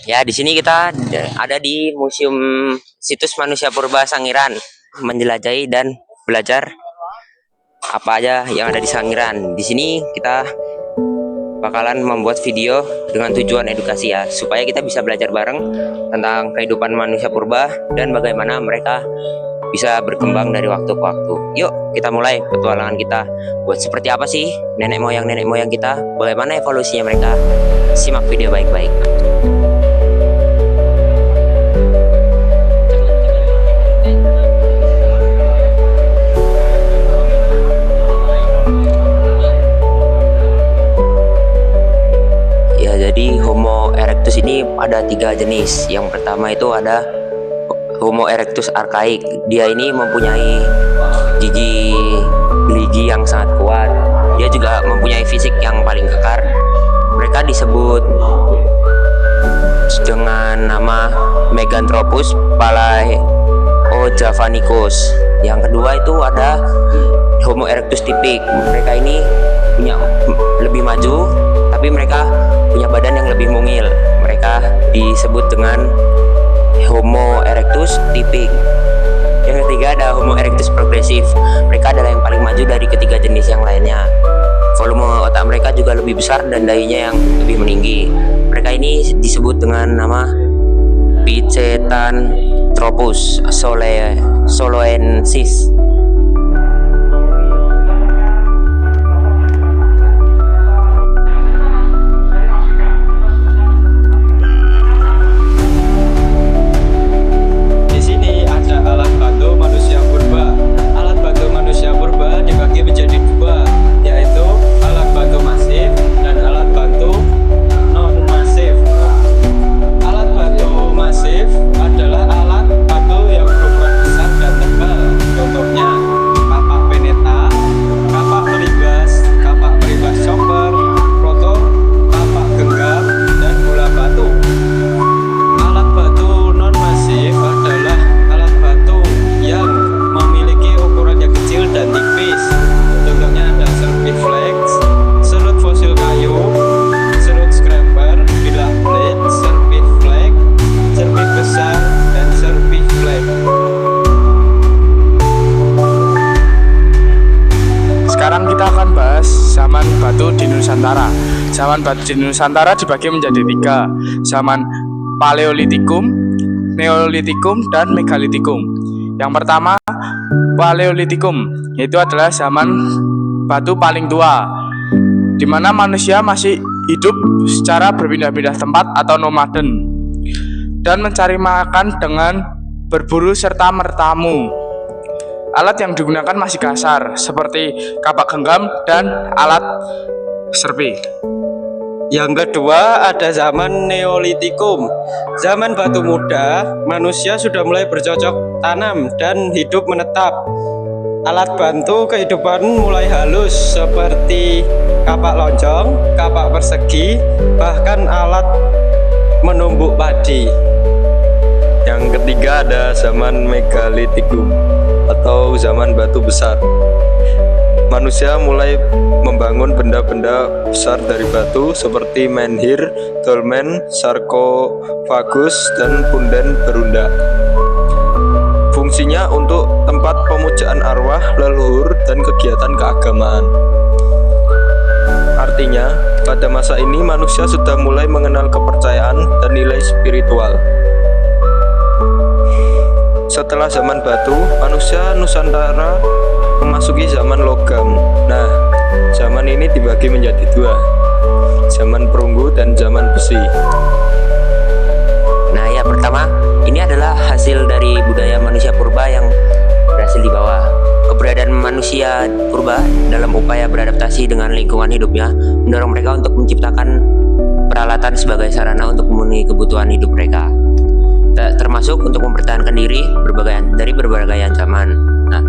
Ya, di sini kita ada di Museum Situs Manusia Purba Sangiran, menjelajahi dan belajar apa aja yang ada di Sangiran. Di sini kita bakalan membuat video dengan tujuan edukasi ya, supaya kita bisa belajar bareng tentang kehidupan manusia purba dan bagaimana mereka bisa berkembang dari waktu ke waktu. Yuk, kita mulai petualangan kita. Buat seperti apa sih nenek moyang kita? Bagaimana evolusinya mereka? Simak video baik-baik. Jadi Homo erectus ini ada 3 jenis. Yang pertama itu ada Homo erectus archaik. Dia ini mempunyai gigi yang sangat kuat. Dia juga mempunyai fisik yang paling kekar. Mereka disebut dengan nama Meganthropus palaeojavanicus. Yang kedua itu ada Homo erectus typic. Mereka ini punya lebih maju, tapi mereka punya badan yang lebih mungil. Mereka disebut dengan Homo erectus typic. Yang ketiga ada Homo erectus progressive. Mereka adalah yang paling maju dari ketiga jenis yang lainnya. Volume otak mereka juga lebih besar dan dahinya yang lebih meninggi. Mereka ini disebut dengan nama Pithecanthropus soloensis. Sekarang kita akan bahas zaman batu di Nusantara. Zaman batu di Nusantara dibagi menjadi 3, zaman Paleolitikum, Neolitikum, dan Megalitikum. Yang pertama, Paleolitikum, yaitu adalah zaman batu paling tua, di mana manusia masih hidup secara berpindah-pindah tempat atau nomaden, dan mencari makan dengan berburu serta mertamu. Alat yang digunakan masih kasar, seperti kapak genggam dan alat serpi. Yang kedua ada zaman Neolitikum. Zaman batu muda, manusia sudah mulai bercocok tanam dan hidup menetap. Alat bantu kehidupan mulai halus, seperti kapak lonjong, kapak persegi, bahkan alat menumbuk padi. Yang ketiga ada zaman Megalitikum atau zaman batu besar. Manusia mulai membangun benda-benda besar dari batu seperti menhir, dolmen, sarkofagus, dan punden berunda. Fungsinya untuk tempat pemujaan arwah, leluhur, dan kegiatan keagamaan. Artinya, pada masa ini manusia sudah mulai mengenal kepercayaan dan nilai spiritual. Setelah zaman batu, manusia Nusantara memasuki zaman logam. Nah, zaman ini dibagi menjadi 2, zaman perunggu dan zaman besi. Nah, ya pertama, ini adalah hasil dari budaya manusia purba yang berhasil dibawa. Keberadaan manusia purba dalam upaya beradaptasi dengan lingkungan hidupnya mendorong mereka untuk menciptakan peralatan sebagai sarana untuk memenuhi kebutuhan hidup mereka, termasuk untuk mempertahankan diri dari berbagai ancaman. Nah,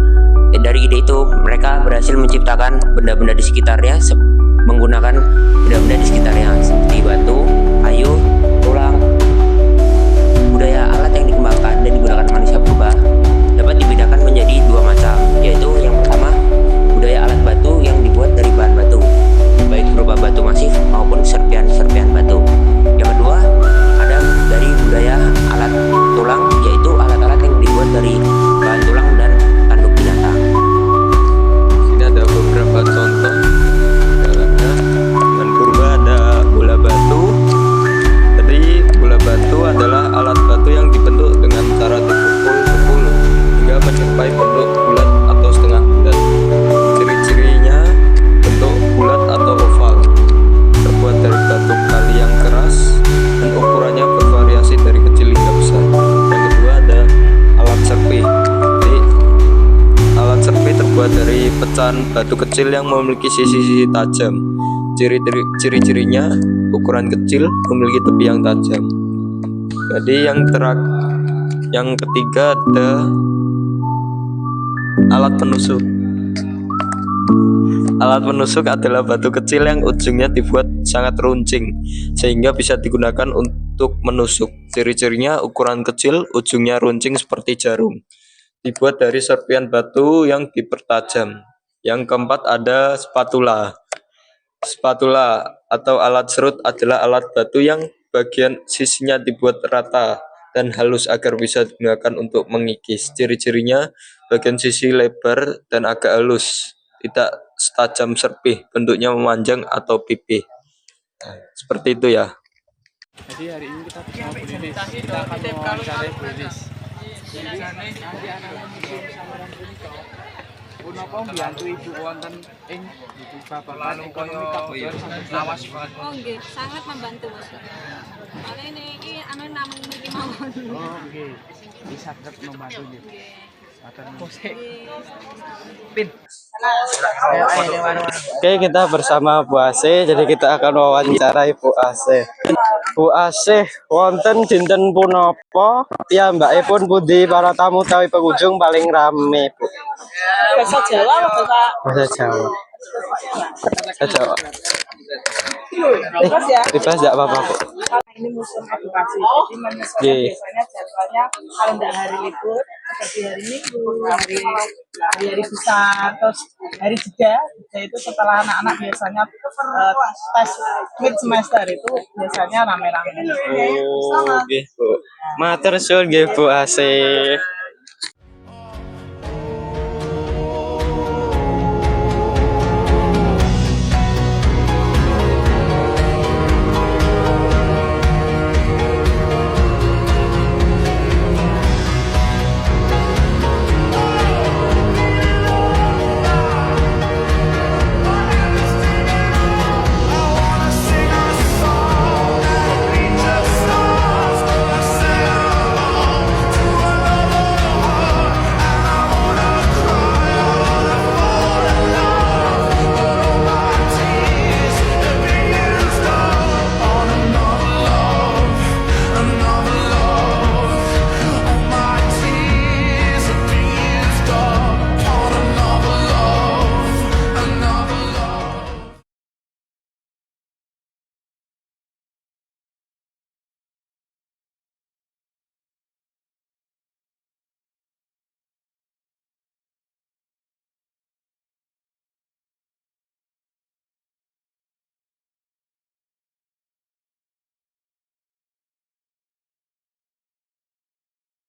dari ide itu mereka berhasil menciptakan benda-benda di sekitarnya menggunakan benda-benda di sekitarnya seperti batu, kayu, tulang. Budaya alat yang dikembangkan dan digunakan manusia purba dapat dibedakan menjadi 2 macam, yaitu yang pertama budaya alat batu yang dibuat dari bahan batu, baik berupa batu masif maupun serpian-serpian batu. Yang kedua ada batu kecil yang memiliki sisi-sisi tajam. Ciri-cirinya ukuran kecil, memiliki tepi yang tajam. Jadi yang ketiga ada alat penusuk. Alat penusuk adalah batu kecil yang ujungnya dibuat sangat runcing sehingga bisa digunakan untuk menusuk. Ciri-cirinya ukuran kecil, ujungnya runcing seperti jarum. Dibuat dari serpian batu yang dipertajam. Yang keempat ada spatula. Spatula atau alat serut adalah alat batu yang bagian sisinya dibuat rata dan halus agar bisa digunakan untuk mengikis. Ciri-cirinya bagian sisi lebar dan agak halus, tidak setajam serpih, bentuknya memanjang atau pipih. Seperti itu ya. Jadi hari ini kita bersama Bu Lilis. Kita akan mewawancarai Bu Lilis. Punapa mbiyantu Ibu wonten ing babagan ekonomi kabupaten sampun lawas banget. Oh nggih, sangat membantu Mas. Soalnya ini anu namung niki mawon. Oh nggih. Bisa saged membantu nggih. Oke, kita bersama Bu Asih. Jadi kita akan wawancarai Bu Asih. Bu Asih, wonten dinten punapa piyambakipun pundi para tamu utawi pengunjung paling rame, Bu? Bahasa Jawa apa Bahasa Jawa. Bahasa Jawa. Bebas ya? Bebas enggak apa-apa, Bu. Ini musim edukasi. Jadi menyesuaikan Iya. biasanya jadwalnya kalau tidak hari libur seperti hari Minggu, hari besar, terus hari jeda itu setelah anak-anak biasanya tes mid semester itu biasanya rame-rame. Oh, nggih, Bu. Matur suwun nggih Bu Asih.